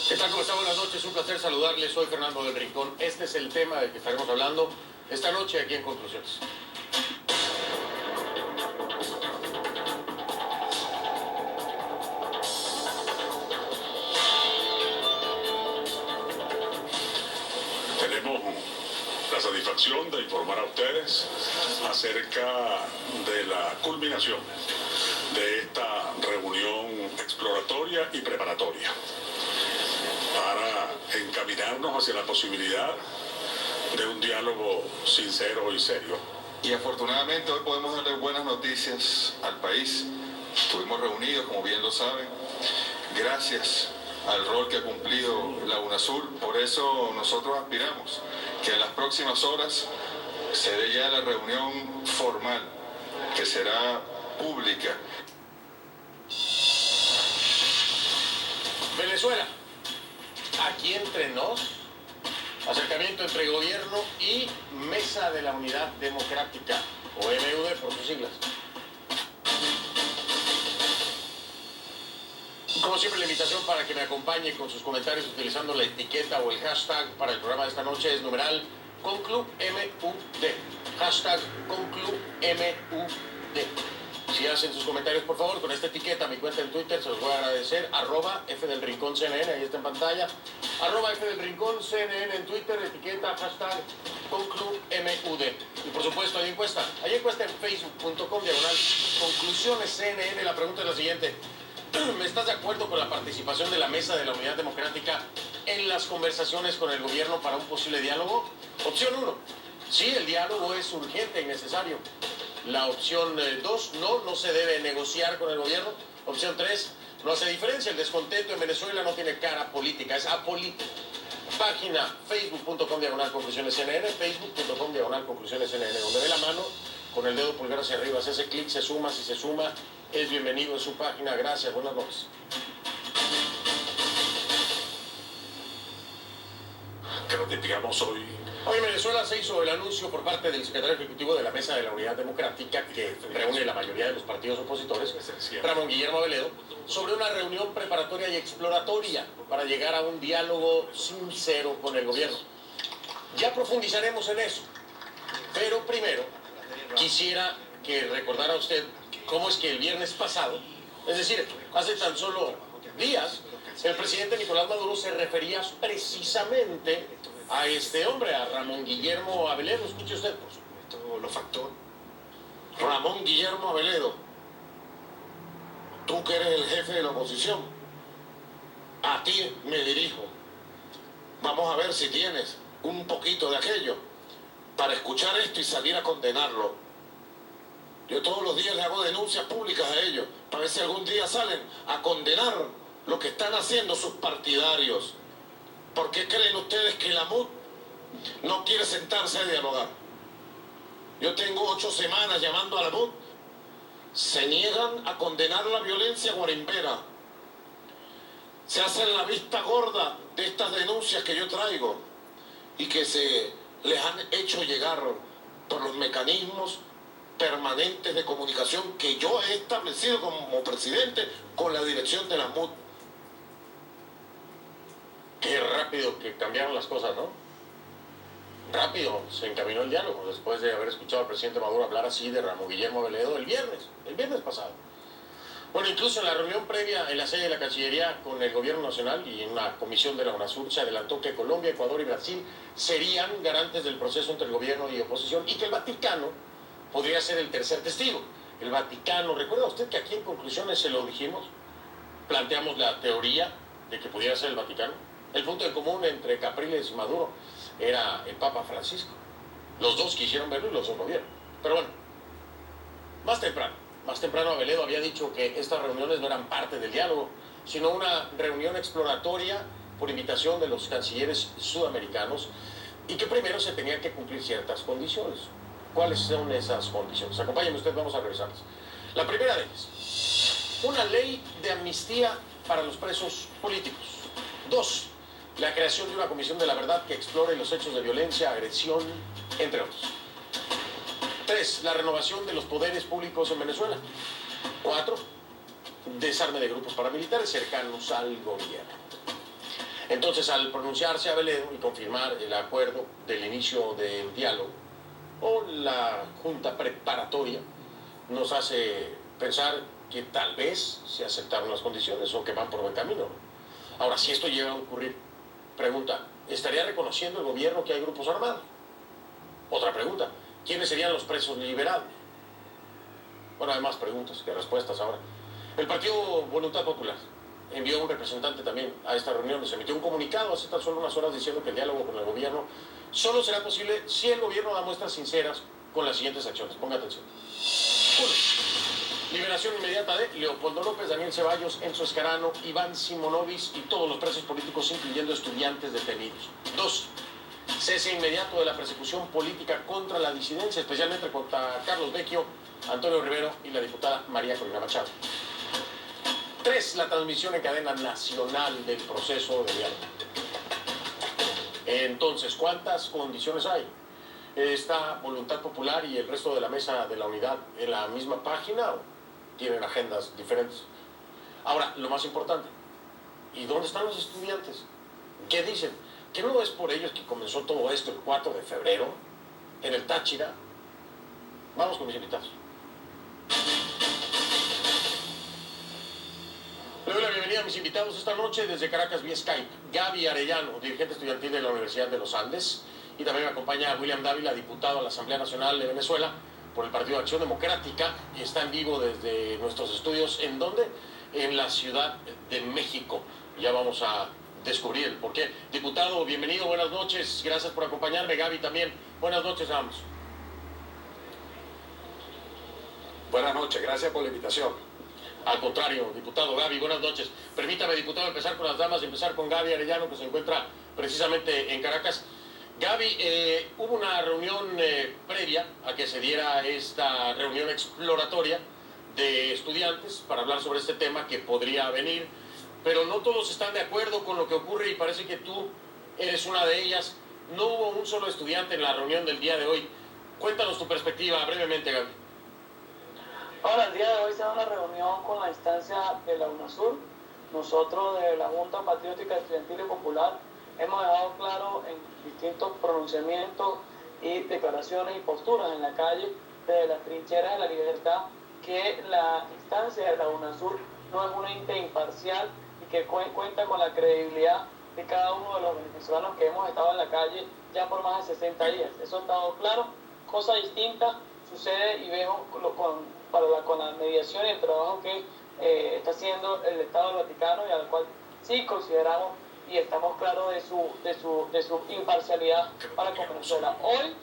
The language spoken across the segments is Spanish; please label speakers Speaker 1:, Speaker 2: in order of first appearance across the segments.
Speaker 1: ¿Qué tal? ¿Cómo está? Buenas noches, un placer saludarles. Soy Fernando del Rincón. Este es el tema del que estaremos hablando esta noche aquí en Conclusiones.
Speaker 2: Tenemos la satisfacción de informar a ustedes acerca de la culminación de esta reunión exploratoria y preparatoria para encaminarnos hacia la posibilidad de un diálogo sincero y serio.
Speaker 3: Y afortunadamente hoy podemos darle buenas noticias al país. Estuvimos reunidos, como bien lo saben, gracias al rol que ha cumplido la UNASUR. Por eso nosotros aspiramos que en las próximas horas se dé ya la reunión formal, que será pública.
Speaker 1: Venezuela, aquí entre nos, acercamiento entre gobierno y Mesa de la Unidad Democrática, o MUD por sus siglas. Como siempre, la invitación para que me acompañe con sus comentarios utilizando la etiqueta o el hashtag para el programa de esta noche es numeral ConcluMUD. Hashtag ConcluMUD. Si hacen sus comentarios, por favor, con esta etiqueta, mi cuenta en Twitter, se los voy a agradecer. @FDelRincónCNN, ahí está en pantalla. @FDelRincónCNN en Twitter, etiqueta, hashtag ConcluMUD. Y por supuesto, hay encuesta. Hay encuesta en facebook.com/conclusionesCNN. La pregunta es la siguiente. ¿Estás de acuerdo con la participación de la Mesa de la Unidad Democrática en las conversaciones con el gobierno para un posible diálogo? Opción 1. Sí, el diálogo es urgente y necesario. La opción 2, no se debe negociar con el gobierno. Opción 3, no hace diferencia. El descontento en Venezuela no tiene cara política, es apolítico. Página facebook.com/conclusionesCNN, facebook.com/conclusionesCNN, donde ve la mano con el dedo pulgar hacia arriba, se hace clic, se suma, si se suma, es bienvenido en su página. Gracias, buenas noches.
Speaker 2: Que notificamos hoy.
Speaker 1: Hoy en Venezuela se hizo el anuncio por parte del secretario ejecutivo de la Mesa de la Unidad Democrática, que reúne la mayoría de los partidos opositores, Ramón Guillermo Aveledo, sobre una reunión preparatoria y exploratoria para llegar a un diálogo sincero con el gobierno. Ya profundizaremos en eso, pero primero quisiera que recordara usted cómo es que el viernes pasado, es decir, hace tan solo días, el presidente Nicolás Maduro se refería precisamente a este hombre, a Ramón Guillermo Aveledo. Escuche usted, por supuesto, los factores. Ramón Guillermo Aveledo, tú que eres el jefe de la oposición, a ti me dirijo. Vamos a ver si tienes un poquito de aquello para escuchar esto y salir a condenarlo. Yo todos los días le hago denuncias públicas a ellos para ver si algún día salen a condenar lo que están haciendo sus partidarios. ¿Por qué creen ustedes que la MUD no quiere sentarse a dialogar? Yo tengo 8 semanas llamando a la MUD. Se niegan a condenar la violencia guarimbera. Se hacen la vista gorda de estas denuncias que yo traigo y que se les han hecho llegar por los mecanismos permanentes de comunicación que yo he establecido como presidente con la dirección de la MUD. Qué rápido que cambiaron las cosas, ¿no? Rápido se encaminó el diálogo después de haber escuchado al presidente Maduro hablar así de Ramón Guillermo Aveledo el viernes pasado. Bueno, incluso en la reunión previa en la sede de la Cancillería con el gobierno nacional y en una comisión de la UNASUR se adelantó que Colombia, Ecuador y Brasil serían garantes del proceso entre el gobierno y oposición y que el Vaticano podría ser el tercer testigo. El Vaticano, ¿recuerda usted que aquí en Conclusiones se lo dijimos? Planteamos la teoría de que pudiera ser el Vaticano. El punto en común entre Capriles y Maduro era el Papa Francisco. Los dos quisieron verlo y los dos lo vieron. Pero bueno, más temprano Aveledo había dicho que estas reuniones no eran parte del diálogo, sino una reunión exploratoria por invitación de los cancilleres sudamericanos y que primero se tenían que cumplir ciertas condiciones. ¿Cuáles son esas condiciones? Acompáñenme usted, vamos a revisarlas. La primera de ellas, una ley de amnistía para los presos políticos. 2, la creación de una comisión de la verdad que explore los hechos de violencia, agresión, entre otros. 3, la renovación de los poderes públicos en Venezuela. 4, desarme de grupos paramilitares cercanos al gobierno. Entonces, al pronunciarse Aveledo y confirmar el acuerdo del inicio del diálogo o la junta preparatoria, nos hace pensar que tal vez se aceptaron las condiciones o que van por buen camino. Ahora, si esto llega a ocurrir, pregunta, ¿estaría reconociendo el gobierno que hay grupos armados? Otra pregunta, ¿quiénes serían los presos liberados? Bueno, hay más preguntas que respuestas ahora. El Partido Voluntad Popular envió un representante también a esta reunión, se emitió un comunicado hace tan solo unas horas diciendo que el diálogo con el gobierno solo será posible si el gobierno da muestras sinceras con las siguientes acciones. Ponga atención. 1. Liberación inmediata de Leopoldo López, Daniel Ceballos, Enzo Escarano, Iván Simonovis y todos los presos políticos, incluyendo estudiantes detenidos. 2. Cese inmediato de la persecución política contra la disidencia, especialmente contra Carlos Vecchio, Antonio Rivero y la diputada María Corina Machado. 3. La transmisión en cadena nacional del proceso de diálogo. Entonces, ¿cuántas condiciones hay? ¿Está Voluntad Popular y el resto de la Mesa de la Unidad en la misma página o tienen agendas diferentes? Ahora, lo más importante, ¿y dónde están los estudiantes? ¿Qué dicen? ¿Que no es por ellos que comenzó todo esto el 4 de febrero en el Táchira? Vamos con mis invitados. Le doy la bienvenida a mis invitados esta noche desde Caracas vía Skype. Gaby Arellano, dirigente estudiantil de la Universidad de los Andes. Y también me acompaña William Dávila, diputado a la Asamblea Nacional de Venezuela por el Partido de Acción Democrática. Y está en vivo desde nuestros estudios. ¿En dónde? En la Ciudad de México. Ya vamos a descubrir el porqué. Diputado, bienvenido, buenas noches. Gracias por acompañarme. Gaby también. Buenas noches a ambos.
Speaker 2: Buenas noches, gracias por la invitación.
Speaker 1: Al contrario, diputado. Gaby, buenas noches. Permítame, diputado, empezar con las damas, empezar con Gaby Arellano, que se encuentra precisamente en Caracas. Gaby, hubo una reunión previa a que se diera esta reunión exploratoria de estudiantes para hablar sobre este tema que podría venir, pero no todos están de acuerdo con lo que ocurre y parece que tú eres una de ellas. No hubo un solo estudiante en la reunión del día de hoy. Cuéntanos tu perspectiva brevemente, Gaby.
Speaker 4: Ahora, el día de hoy se da una reunión con la instancia de la UNASUR. Nosotros de la Junta Patriótica Estudiantil y Popular hemos dejado claro en distintos pronunciamientos y declaraciones y posturas en la calle de las trincheras de la libertad que la instancia de la UNASUR no es una ente imparcial y que cuenta con la credibilidad de cada uno de los venezolanos que hemos estado en la calle ya por más de 60 días. Eso ha estado claro. Cosa distinta sucede y vemos con la mediación y el trabajo que está haciendo el Estado del Vaticano y al cual sí consideramos y estamos claros de su imparcialidad para con Venezuela. Hoy,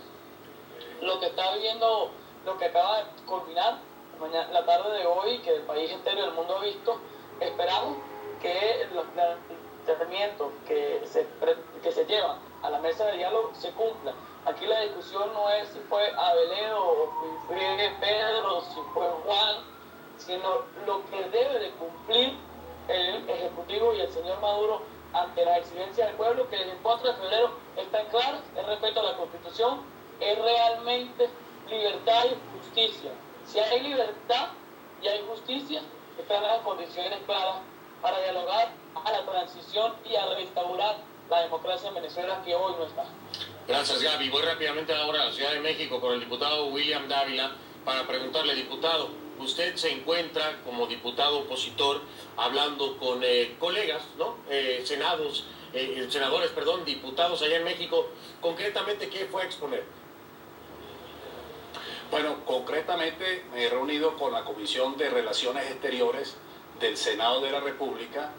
Speaker 4: lo que está viviendo, lo que acaba de culminar, la tarde de hoy, que el país entero y el mundo ha visto, esperamos que los planteamientos que se llevan a la mesa de diálogo se cumplan. Aquí la discusión no es si fue Aveledo o si fue Pedro, si fue Juan, sino lo que debe de cumplir el Ejecutivo y el señor Maduro ante la exigencia del pueblo, que desde el 4 de febrero están claras, es respeto a la Constitución, es realmente libertad y justicia. Si hay libertad y hay justicia, están las condiciones claras para dialogar a la transición y a restaurar la democracia en Venezuela, que hoy no está.
Speaker 1: Gracias, Gaby. Voy rápidamente ahora a la Ciudad de México con el diputado William Dávila para preguntarle, diputado, usted se encuentra como diputado opositor hablando con colegas, ¿no? Senadores, diputados allá en México. Concretamente, ¿qué fue a exponer?
Speaker 5: Bueno, concretamente me he reunido con la Comisión de Relaciones Exteriores del Senado de la República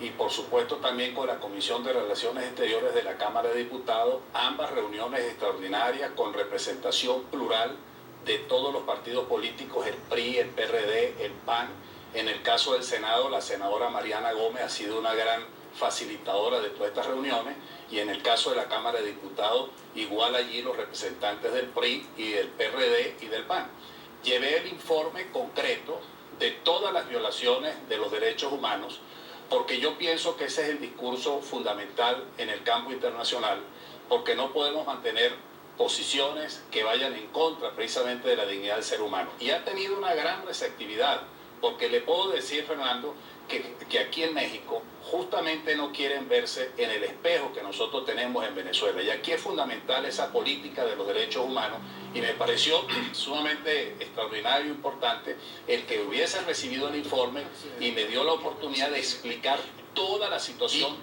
Speaker 5: y por supuesto también con la Comisión de Relaciones Exteriores de la Cámara de Diputados, ambas reuniones extraordinarias con representación plural de todos los partidos políticos, el PRI, el PRD, el PAN. En el caso del Senado, la senadora Mariana Gómez ha sido una gran facilitadora de todas estas reuniones, y en el caso de la Cámara de Diputados, igual allí los representantes del PRI y del PRD y del PAN. Llevé el informe concreto de todas las violaciones de los derechos humanos, porque yo pienso que ese es el discurso fundamental en el campo internacional, porque no podemos mantener posiciones que vayan en contra precisamente de la dignidad del ser humano. Y ha tenido una gran receptividad, porque le puedo decir, Fernando, que aquí en México, justamente no quieren verse en el espejo que nosotros tenemos en Venezuela. Y aquí es fundamental esa política de los derechos humanos, y me pareció sumamente extraordinario e importante el que hubiese recibido el informe y me dio la oportunidad de explicar toda la situación,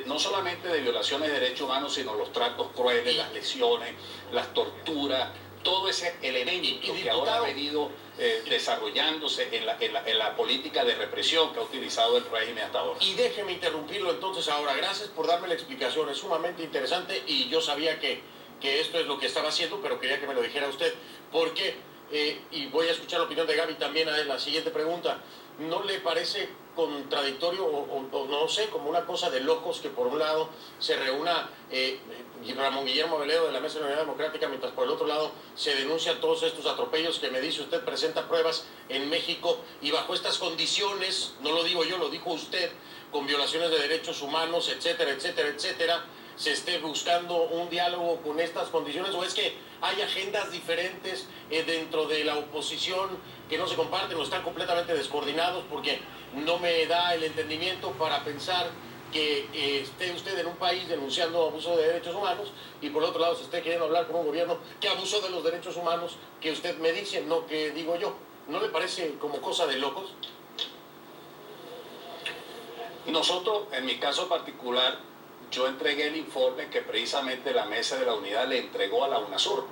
Speaker 5: no solamente de violaciones de derechos humanos, sino los tratos crueles, las lesiones, las torturas, todo ese elemento que ahora ha venido desarrollándose en la política de represión que ha utilizado el régimen hasta ahora.
Speaker 1: Y déjeme interrumpirlo entonces ahora. Gracias por darme la explicación, es sumamente interesante y yo sabía que esto es lo que estaba haciendo, pero quería que me lo dijera usted. Porque, y voy a escuchar la opinión de Gaby también a la siguiente pregunta, ¿no le parece contradictorio o no sé, como una cosa de locos que por un lado se reúna Ramón Guillermo Aveledo de la Mesa de la Unidad Democrática, mientras por el otro lado se denuncian todos estos atropellos que me dice usted presenta pruebas en México, y bajo estas condiciones, no lo digo yo, lo dijo usted, con violaciones de derechos humanos, etcétera, etcétera, etcétera, se esté buscando un diálogo con estas condiciones? ¿O es que hay agendas diferentes dentro de la oposición que no se comparten o están completamente descoordinados? Porque no me da el entendimiento para pensar que esté usted en un país denunciando abuso de derechos humanos y por otro lado se esté queriendo hablar con un gobierno que abusó de los derechos humanos, que usted me dice, no que digo yo. ¿No le parece como cosa de locos?
Speaker 5: Nosotros, en mi caso particular, yo entregué el informe que precisamente la Mesa de la Unidad le entregó a la UNASUR.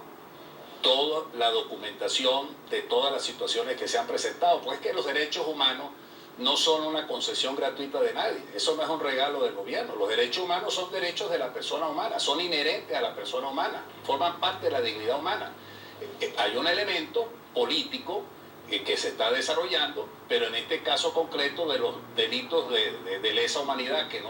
Speaker 5: Toda la documentación de todas las situaciones que se han presentado, pues es que los derechos humanos no son una concesión gratuita de nadie, eso no es un regalo del gobierno. Los derechos humanos son derechos de la persona humana, son inherentes a la persona humana, forman parte de la dignidad humana. Hay un elemento político que se está desarrollando, pero en este caso concreto de los delitos de lesa humanidad que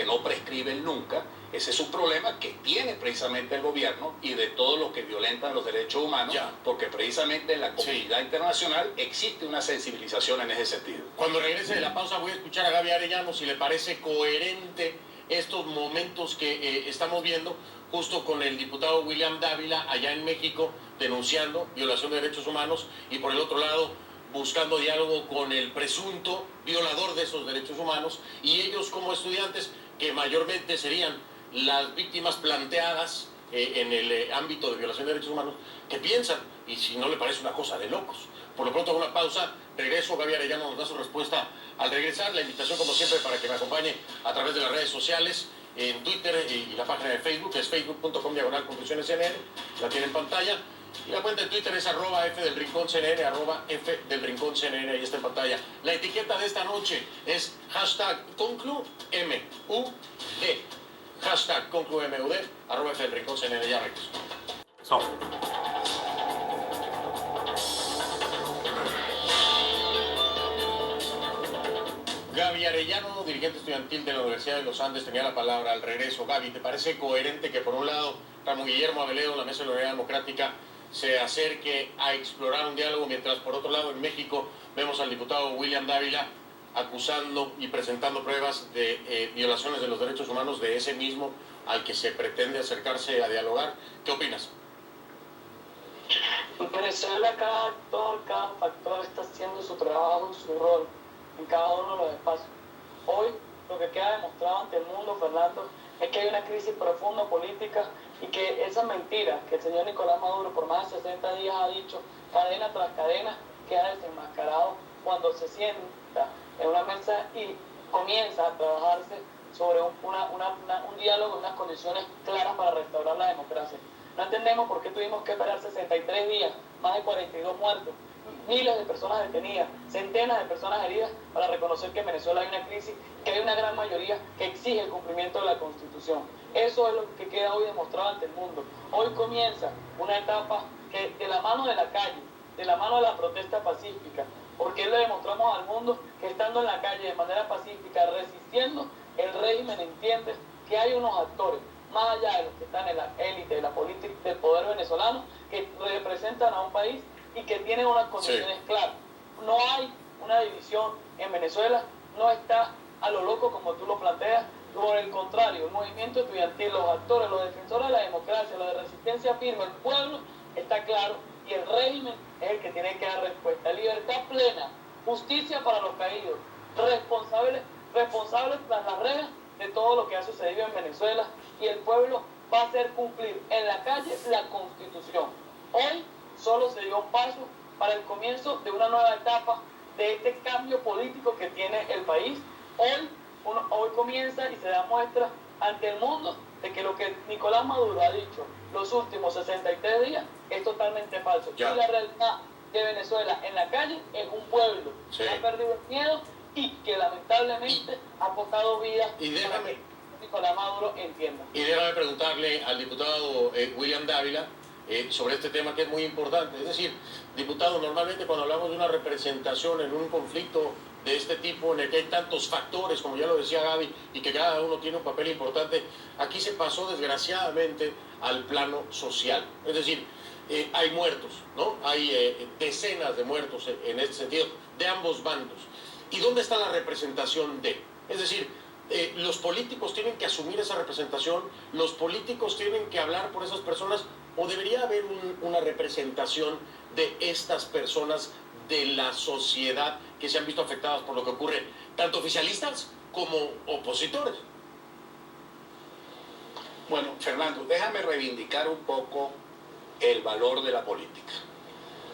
Speaker 5: no prescriben nunca, ese es un problema que tiene precisamente el gobierno y de todos los que violentan los derechos humanos, porque precisamente en la comunidad internacional existe una sensibilización en ese sentido.
Speaker 1: Cuando regrese de la pausa voy a escuchar a Gaby Arellano si le parece coherente estos momentos que estamos viendo justo con el diputado William Dávila allá en México denunciando violación de derechos humanos y por el otro lado buscando diálogo con el presunto violador de esos derechos humanos, y ellos como estudiantes que mayormente serían las víctimas planteadas en el ámbito de violación de derechos humanos, que piensan, y si no le parece una cosa de locos. Por lo pronto, una pausa, regreso, Gaby Arellano nos da su respuesta al regresar. La invitación, como siempre, para que me acompañe a través de las redes sociales, en Twitter y la página de Facebook, que es facebook.com/conclusionescnn, la tiene en pantalla. Y la cuenta de Twitter es @FDelRinconCNN, @FDelRinconCNN, ahí está en pantalla. La etiqueta de esta noche es #ConcluMUD. #ConcluMUD, @FDelRinconCNN, ya regreso. Gaby Arellano, dirigente estudiantil de la Universidad de los Andes, tenía la palabra al regreso. Gaby, ¿te parece coherente que por un lado Ramón Guillermo Aveledo, la Mesa de la Unidad Democrática, se acerque a explorar un diálogo, mientras por otro lado en México vemos al diputado William Dávila acusando y presentando pruebas de violaciones de los derechos humanos de ese mismo al que se pretende acercarse a dialogar? ¿Qué opinas?
Speaker 4: En Venezuela cada actor, cada factor está haciendo su trabajo, su rol en cada uno de los espacios. Hoy lo que queda demostrado ante el mundo, Fernando, es que hay una crisis profunda política y que esas mentiras que el señor Nicolás Maduro por más de 60 días ha dicho, cadena tras cadena, queda desenmascarado cuando se sienta en una mesa y comienza a trabajarse sobre un diálogo, unas condiciones claras para restaurar la democracia. No entendemos por qué tuvimos que esperar 63 días, más de 42 muertos, miles de personas detenidas, centenas de personas heridas para reconocer que en Venezuela hay una crisis, que hay una gran mayoría que exige el cumplimiento de la Constitución. Eso es lo que queda hoy demostrado ante el mundo. Hoy comienza una etapa que de la mano de la calle, de la mano de la protesta pacífica, porque le demostramos al mundo que estando en la calle de manera pacífica, resistiendo, el régimen entiende que hay unos actores, más allá de los que están en la élite de la política del poder venezolano, que representan a un país y que tienen unas condiciones claras. No hay una división en Venezuela, no está a lo loco como tú lo planteas. Por el contrario, el movimiento estudiantil, los actores, los defensores de la democracia, los de resistencia firme, el pueblo está claro y el régimen es el que tiene que dar respuesta. Libertad plena, justicia para los caídos, responsables tras las rejas de todo lo que ha sucedido en Venezuela, y el pueblo va a hacer cumplir en la calle la Constitución. Hoy solo se dio un paso para el comienzo de una nueva etapa de este cambio político que tiene el país. Hoy comienza y se da muestra ante el mundo de que lo que Nicolás Maduro ha dicho los últimos 63 días es totalmente falso. Y la realidad de Venezuela en la calle es un pueblo que ha perdido el miedo y que lamentablemente ha apostado vidas para que Nicolás Maduro entienda.
Speaker 1: Y déjame preguntarle al diputado William Dávila sobre este tema que es muy importante. Es decir, diputado, normalmente cuando hablamos de una representación en un conflicto de este tipo, en el que hay tantos factores, como ya lo decía Gaby, y que cada uno tiene un papel importante, aquí se pasó desgraciadamente al plano social. Es decir, hay muertos, ¿no? Hay decenas de muertos en este sentido, de ambos bandos. ¿Y dónde está la representación de? Es decir, los políticos tienen que asumir esa representación, los políticos tienen que hablar por esas personas, o debería haber una representación de estas personas de la sociedad que se han visto afectadas por lo que ocurre, tanto oficialistas como opositores.
Speaker 5: Bueno, Fernando, déjame reivindicar un poco el valor de la política.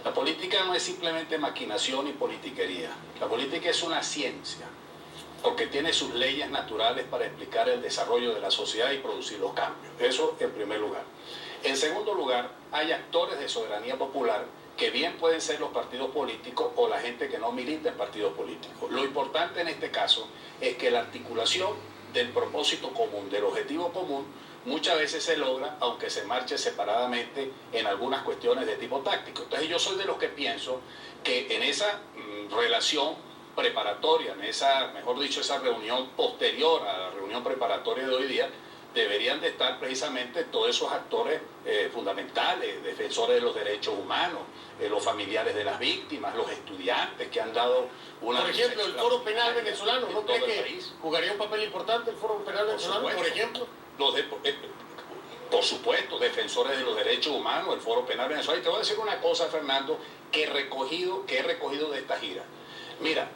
Speaker 5: La política no es simplemente maquinación y politiquería. La política es una ciencia, porque tiene sus leyes naturales para explicar el desarrollo de la sociedad y producir los cambios. Eso en primer lugar. En segundo lugar, hay actores de soberanía popular que bien pueden ser los partidos políticos o la gente que no milita en partidos políticos. Lo importante en este caso es que la articulación del propósito común, del objetivo común, muchas veces se logra, aunque se marche separadamente en algunas cuestiones de tipo táctico. Entonces yo soy de los que pienso que en esa relación preparatoria, en esa, mejor dicho, esa reunión posterior a la reunión preparatoria de hoy día, deberían de estar precisamente todos esos actores fundamentales, defensores de los derechos humanos, los familiares de las víctimas, los estudiantes que han dado una...
Speaker 1: Por ejemplo, el Foro Penal Venezolano, ¿no cree que jugaría un papel importante el Foro Penal Venezolano, por ejemplo?
Speaker 5: Por supuesto, defensores de los derechos humanos, el Foro Penal Venezolano. Y te voy a decir una cosa, Fernando, que he recogido de esta gira. Mira,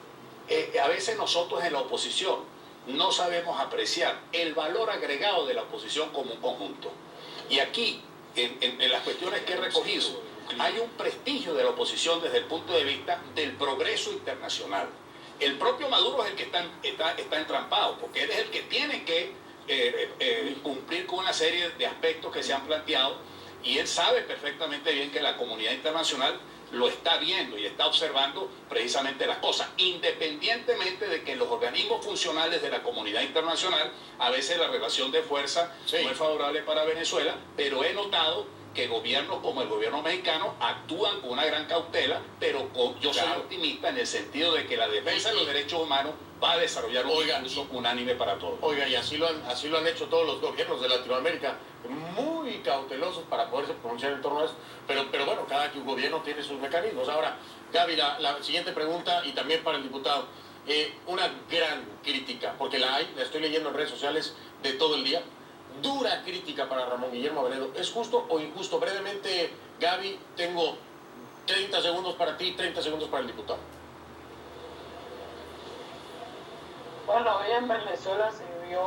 Speaker 5: a veces nosotros en la oposición no sabemos apreciar el valor agregado de la oposición como un conjunto. Y aquí, en las cuestiones que he recogido, hay un prestigio de la oposición desde el punto de vista del progreso internacional. El propio Maduro es el que está entrampado, porque él es el que tiene que cumplir con una serie de aspectos que se han planteado, y él sabe perfectamente bien que la comunidad internacional lo está viendo y está observando precisamente las cosas, independientemente de que en los organismos funcionales de la comunidad internacional a veces la relación de fuerza no es favorable para Venezuela, pero he notado que gobiernos como el gobierno mexicano actúan con una gran cautela, pero yo soy optimista en el sentido de que la defensa de los derechos humanos va a desarrollar un discurso unánime para todos.
Speaker 1: Oiga, y así lo han hecho todos los gobiernos de Latinoamérica, muy cautelosos para poderse pronunciar en torno a eso, pero bueno, cada gobierno tiene sus mecanismos. Ahora, Gaby, la siguiente pregunta, y también para el diputado, una gran crítica, porque la estoy leyendo en redes sociales de todo el día, dura crítica para Ramón Guillermo Aveledo. ¿Es justo o injusto? Brevemente, Gaby, tengo 30 segundos para ti, 30 segundos para el diputado.
Speaker 4: Bueno, hoy en Venezuela se vivió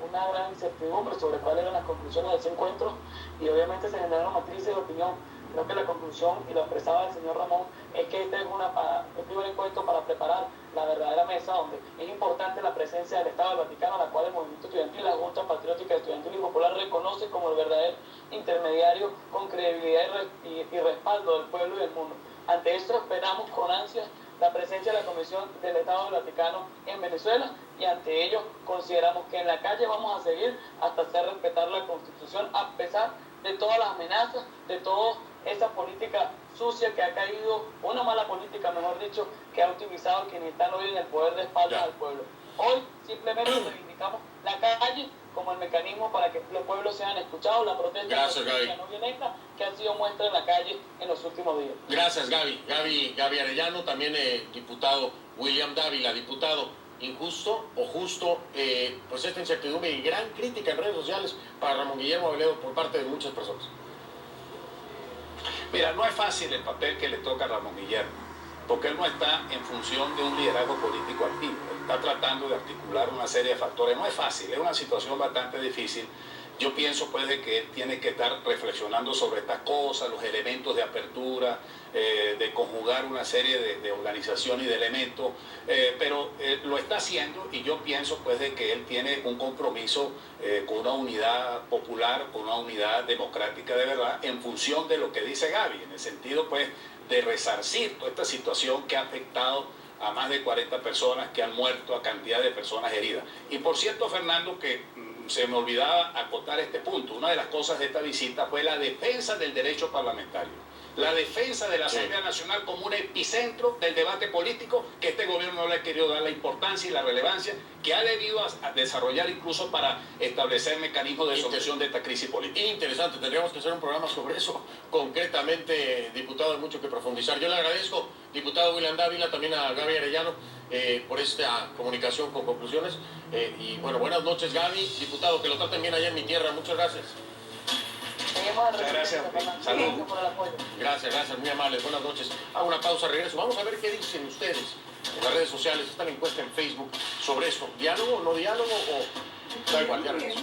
Speaker 4: una gran incertidumbre sobre cuáles eran las conclusiones de ese encuentro, y obviamente se generaron matrices de opinión. Creo que la conclusión, y lo expresaba el señor Ramón, es que este es un primer encuentro para preparar la verdadera mesa, donde es importante la presencia del Estado del Vaticano, la cual el movimiento estudiantil, la Junta Patriótica Estudiantil y Popular reconoce como el verdadero intermediario con credibilidad y respaldo del pueblo y del mundo. Ante esto esperamos con ansias la presencia de la Comisión del Estado del Vaticano en Venezuela, y ante ello consideramos que en la calle vamos a seguir hasta hacer respetar la Constitución, a pesar de todas las amenazas, de toda esa política sucia que ha caído, una mala política, mejor dicho, que ha utilizado quienes están hoy en el poder de espaldas al pueblo. Hoy simplemente reivindicamos la calle como el mecanismo para que los pueblos sean escuchados, la protesta no violenta que ha sido muestra en la calle en los últimos días.
Speaker 1: Gracias, Gaby. Gaby Arellano, también diputado William Dávila. Diputado, ¿injusto o justo pues esta incertidumbre y gran crítica en redes sociales para Ramón Guillermo Aveledo por parte de muchas personas?
Speaker 5: Mira, no es fácil el papel que le toca a Ramón Guillermo. porque él no está en función de un liderazgo político activo. Él está tratando de articular una serie de factores. No es fácil, es una situación bastante difícil. Yo pienso pues de que él tiene que estar reflexionando sobre estas cosas, los elementos de apertura, de conjugar una serie de organización y de elementos, pero lo está haciendo, y yo pienso pues de que él tiene un compromiso con una unidad popular, con una unidad democrática de verdad, en función de lo que dice Gaby, en el sentido pues de resarcir toda esta situación que ha afectado a más de 40 personas, que han muerto, a cantidad de personas heridas. Y por cierto, Fernando, que se me olvidaba acotar este punto. Una de las cosas de esta visita fue la defensa del derecho parlamentario, la defensa de la Asamblea Nacional como un epicentro del debate político que este gobierno no le ha querido dar la importancia y la relevancia que ha debido a desarrollar, incluso para establecer mecanismos de solución de esta crisis política.
Speaker 1: Interesante, tendríamos que hacer un programa sobre eso. Concretamente, diputado, hay mucho que profundizar. Yo le agradezco, diputado William Dávila, también a Gaby Arellano, por esta comunicación con conclusiones. Y bueno, buenas noches, Gaby. Diputado, que lo traten bien allá en mi tierra. Muchas gracias.
Speaker 5: Muchas gracias. Saludos.
Speaker 4: Por el apoyo.
Speaker 1: Gracias, muy amables. Buenas noches. Hago una pausa, regreso. Vamos a ver qué dicen ustedes en las redes sociales. Esta encuesta en Facebook sobre esto. ¿Diálogo, no diálogo o da igual? Ya regreso.